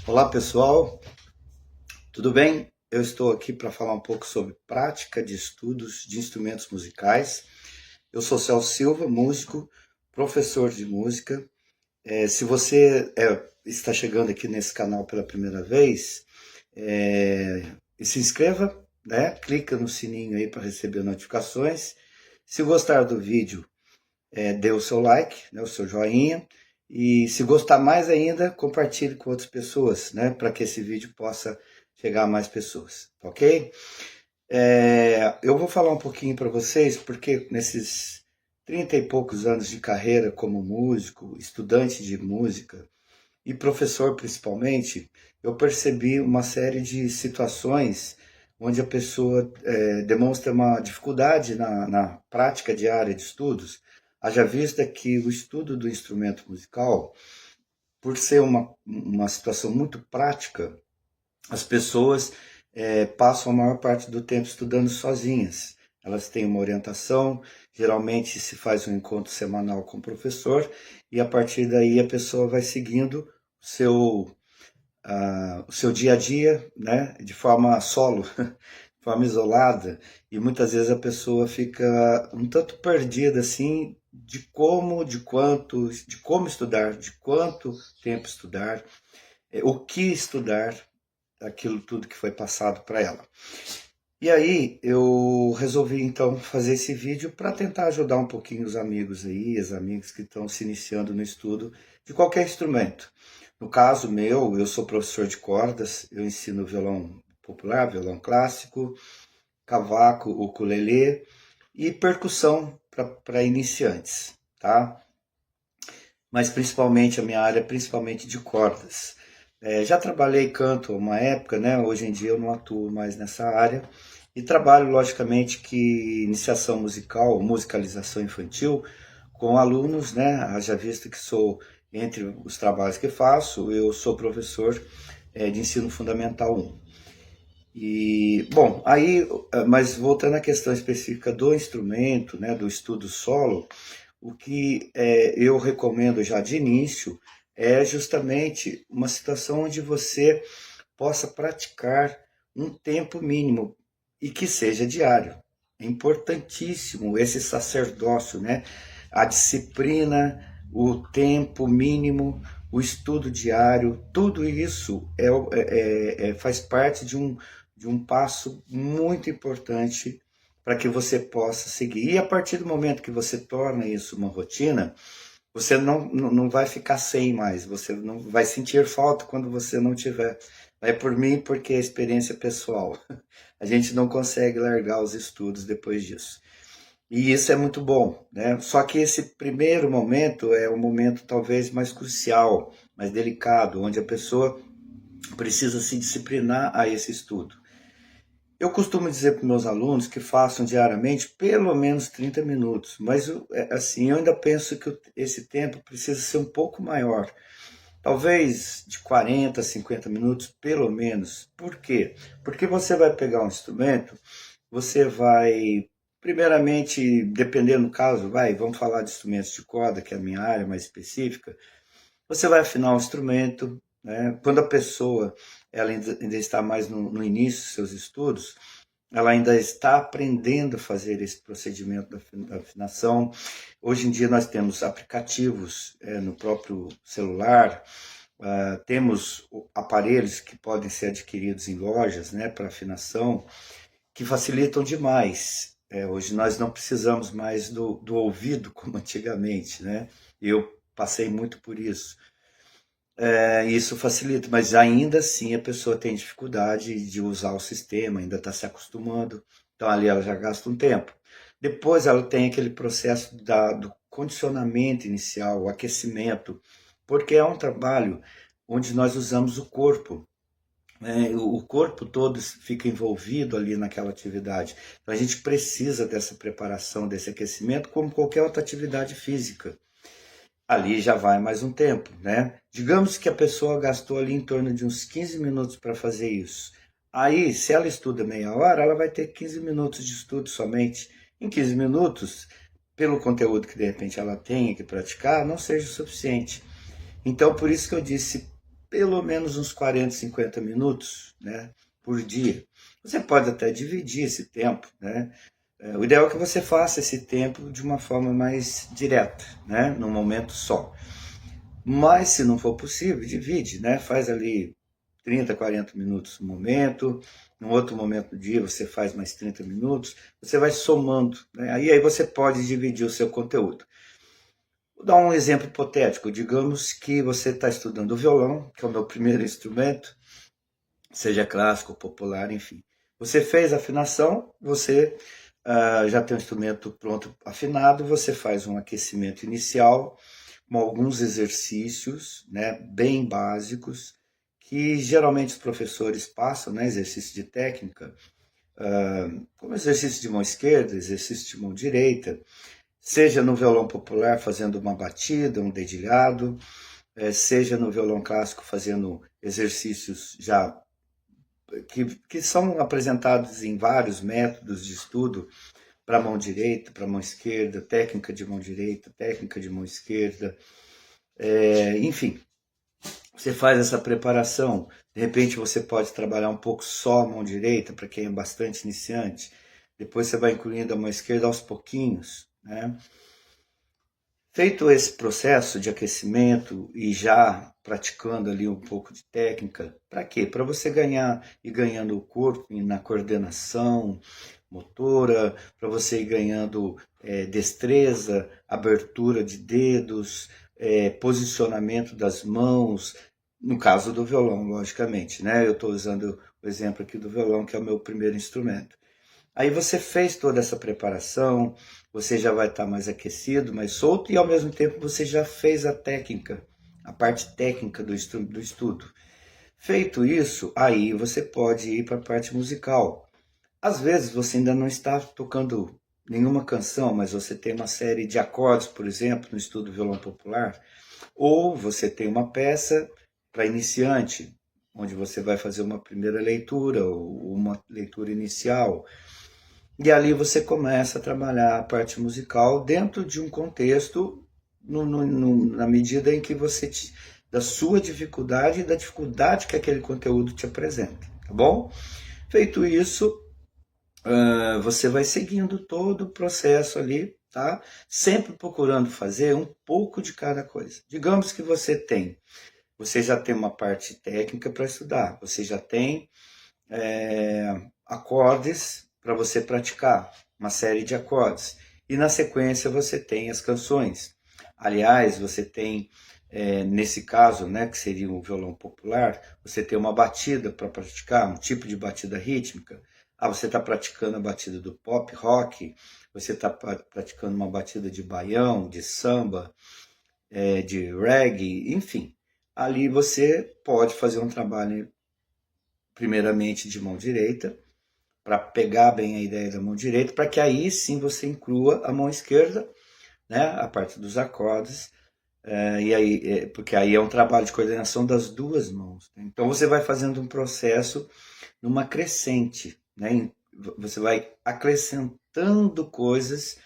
Olá pessoal, tudo bem? Eu estou aqui para falar um pouco sobre prática de estudos de instrumentos musicais. Eu sou Celso Silva, músico, professor de música. Se você está chegando aqui nesse canal pela primeira vez, se inscreva, né? Clica no sininho aí para receber notificações. Se gostar do vídeo, dê o seu like, né, o seu joinha. E se gostar mais ainda, compartilhe com outras pessoas, né, para que esse vídeo possa chegar a mais pessoas, ok? Eu vou falar um pouquinho para vocês, porque nesses 30 e poucos anos de carreira como músico, estudante de música e professor principalmente, eu percebi uma série de situações onde a pessoa demonstra uma dificuldade na prática diária de estudos, haja vista que o estudo do instrumento musical, por ser uma situação muito prática, as pessoas passam a maior parte do tempo estudando sozinhas. Elas têm uma orientação, geralmente se faz um encontro semanal com o professor, e a partir daí a pessoa vai seguindo o seu dia a dia, né, de forma solo, de forma isolada, e muitas vezes a pessoa fica um tanto perdida assim de como, de quanto, de como estudar, de quanto tempo estudar, o que estudar, aquilo tudo que foi passado para ela. E aí eu resolvi então fazer esse vídeo para tentar ajudar um pouquinho os amigos aí, as amigas que estão se iniciando no estudo de qualquer instrumento. No caso meu, eu sou professor de cordas, eu ensino violão popular, violão clássico, cavaco, ukulele e percussão para iniciantes, tá? Mas principalmente a minha área é principalmente de cordas. Já trabalhei canto uma época, né? Hoje em dia eu não atuo mais nessa área. E trabalho, logicamente, que iniciação musical, musicalização infantil, com alunos, né? Haja visto que sou, entre os trabalhos que faço, eu sou professor de ensino fundamental 1. E, bom, aí, mas voltando à questão específica do instrumento, né? Do estudo solo, o que eu recomendo já de início é justamente uma situação onde você possa praticar um tempo mínimo e que seja diário. É importantíssimo esse sacerdócio, né? A disciplina, o tempo mínimo, o estudo diário, tudo isso faz parte de um passo muito importante para que você possa seguir. E a partir do momento que você torna isso uma rotina, você não vai ficar sem mais, você não vai sentir falta quando você não tiver. Vai por mim, porque é experiência pessoal. A gente não consegue largar os estudos depois disso. E isso é muito bom, né? Só que esse primeiro momento é um momento talvez mais crucial, mais delicado, onde a pessoa precisa se disciplinar a esse estudo. Eu costumo dizer para meus alunos que façam diariamente pelo menos 30 minutos, mas assim, eu ainda penso que esse tempo precisa ser um pouco maior. Talvez de 40 a 50 minutos, pelo menos. Por quê? Porque você vai pegar um instrumento, você vai, primeiramente, dependendo do caso, vamos falar de instrumentos de corda, que é a minha área mais específica, você vai afinar o instrumento, né? Quando a pessoa ela ainda está mais no início dos seus estudos, ela ainda está aprendendo a fazer esse procedimento da afinação. Hoje em dia nós temos aplicativos no próprio celular, temos aparelhos que podem ser adquiridos em lojas, né, para afinação, que facilitam demais. Hoje nós não precisamos mais do ouvido como antigamente, né? Eu passei muito por isso. Isso facilita, mas ainda assim a pessoa tem dificuldade de usar o sistema, ainda está se acostumando, então ali ela já gasta um tempo. Depois ela tem aquele processo do condicionamento inicial, o aquecimento, porque é um trabalho onde nós usamos o corpo, né? O corpo todo fica envolvido ali naquela atividade. Então a gente precisa dessa preparação, desse aquecimento, como qualquer outra atividade física. Ali já vai mais um tempo, né? Digamos que a pessoa gastou ali em torno de uns 15 minutos para fazer isso. Aí, se ela estuda meia hora, ela vai ter 15 minutos de estudo somente. Em 15 minutos, pelo conteúdo que de repente ela tenha que praticar, não seja o suficiente. Então, por isso que eu disse, pelo menos uns 40, 50 minutos, né, por dia. Você pode até dividir esse tempo, né? O ideal é que você faça esse tempo de uma forma mais direta, né, num momento só. Mas se não for possível, divide, né? Faz ali 30, 40 minutos no momento, num outro momento do dia você faz mais 30 minutos, você vai somando, né? Aí você pode dividir o seu conteúdo. Vou dar um exemplo hipotético. Digamos que você está estudando violão, que é o meu primeiro instrumento, seja clássico, popular, enfim. Você fez a afinação, você já tem o instrumento pronto, afinado, você faz um aquecimento inicial, com alguns exercícios, né, bem básicos, que geralmente os professores passam, né, exercício de técnica, como exercício de mão esquerda, exercício de mão direita, seja no violão popular fazendo uma batida, um dedilhado, seja no violão clássico fazendo exercícios já que são apresentados em vários métodos de estudo, para a mão direita, para a mão esquerda, técnica de mão direita, técnica de mão esquerda, enfim, você faz essa preparação. De repente você pode trabalhar um pouco só a mão direita, para quem é bastante iniciante, depois você vai incluindo a mão esquerda aos pouquinhos, né? Feito esse processo de aquecimento e já praticando ali um pouco de técnica, para quê? Para você ir ganhando o corpo na coordenação motora, para você ir ganhando destreza, abertura de dedos, posicionamento das mãos, no caso do violão, logicamente, né? Eu estou usando o exemplo aqui do violão, que é o meu primeiro instrumento. Aí você fez toda essa preparação, você já vai estar mais aquecido, mais solto, e ao mesmo tempo você já fez a técnica, a parte técnica do estudo. Feito isso, aí você pode ir para a parte musical. Às vezes você ainda não está tocando nenhuma canção, mas você tem uma série de acordes, por exemplo, no estudo violão popular, ou você tem uma peça para iniciante, onde você vai fazer uma primeira leitura ou uma leitura inicial. E ali você começa a trabalhar a parte musical dentro de um contexto, na medida em que da sua dificuldade e da dificuldade que aquele conteúdo te apresenta, tá bom? Feito isso, você vai seguindo todo o processo ali, tá? Sempre procurando fazer um pouco de cada coisa. Digamos que você já tem uma parte técnica para estudar, você já tem acordes para você praticar, uma série de acordes. E na sequência você tem as canções. Aliás, você tem, nesse caso, né, que seria o violão popular, você tem uma batida para praticar, um tipo de batida rítmica. Você está praticando a batida do pop rock, você está praticando uma batida de baião, de samba, de reggae, enfim. Ali você pode fazer um trabalho, primeiramente de mão direita, para pegar bem a ideia da mão direita, para que aí sim você inclua a mão esquerda, né, a parte dos acordes, e aí, porque aí é um trabalho de coordenação das duas mãos. Né? Então você vai fazendo um processo numa crescente, né? Você vai acrescentando coisas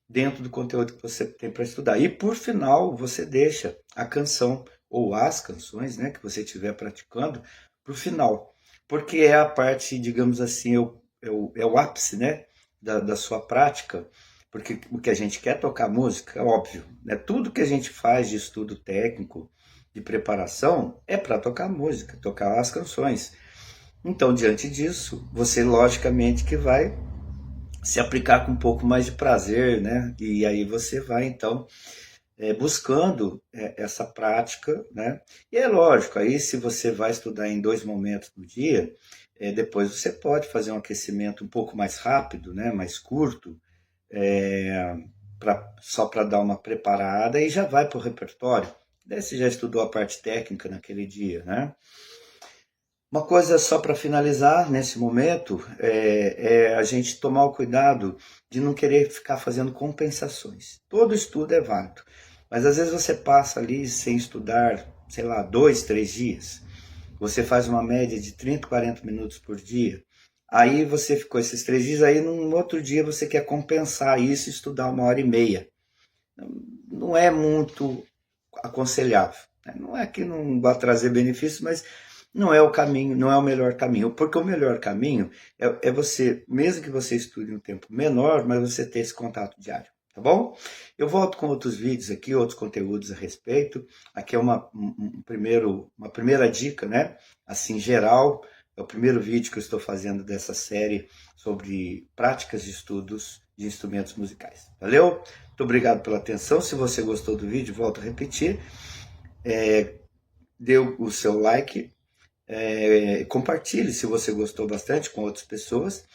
dentro do conteúdo que você tem para estudar. E por final, você deixa a canção ou as canções, né, que você estiver praticando para o final. Porque é a parte, digamos assim, é o ápice, né, da sua prática. Porque o que a gente quer tocar música, é óbvio, né? Tudo que a gente faz de estudo técnico, de preparação, é para tocar música, tocar as canções. Então, diante disso, você logicamente que vai se aplicar com um pouco mais de prazer, né? E aí você vai, então, buscando essa prática, né? E é lógico, aí se você vai estudar em 2 momentos do dia, depois você pode fazer um aquecimento um pouco mais rápido, né? Mais curto, só para dar uma preparada e já vai para o repertório. Daí você já estudou a parte técnica naquele dia, né? Uma coisa só para finalizar nesse momento é a gente tomar o cuidado de não querer ficar fazendo compensações. Todo estudo é válido, mas às vezes você passa ali sem estudar, sei lá, 2, 3 dias. Você faz uma média de 30, 40 minutos por dia. Aí você ficou esses 3 dias, aí no outro dia você quer compensar isso e estudar 1h30. Não é muito aconselhável. Não é que não vai trazer benefícios, mas não é o caminho, não é o melhor caminho. Porque o melhor caminho é você, mesmo que você estude um tempo menor, mas você ter esse contato diário, tá bom? Eu volto com outros vídeos aqui, outros conteúdos a respeito. Aqui é uma primeira dica, né? Assim, geral. É o primeiro vídeo que eu estou fazendo dessa série sobre práticas de estudos de instrumentos musicais. Valeu? Muito obrigado pela atenção. Se você gostou do vídeo, volto a repetir. Dê o seu like, compartilhe se você gostou bastante com outras pessoas.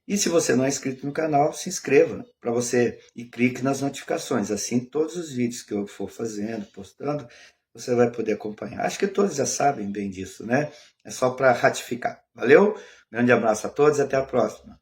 E se você não é inscrito no canal, se inscreva para você e clique nas notificações. Assim, todos os vídeos que eu for fazendo, postando, você vai poder acompanhar. Acho que todos já sabem bem disso, né? É só para ratificar. Valeu? Grande abraço a todos e até a próxima.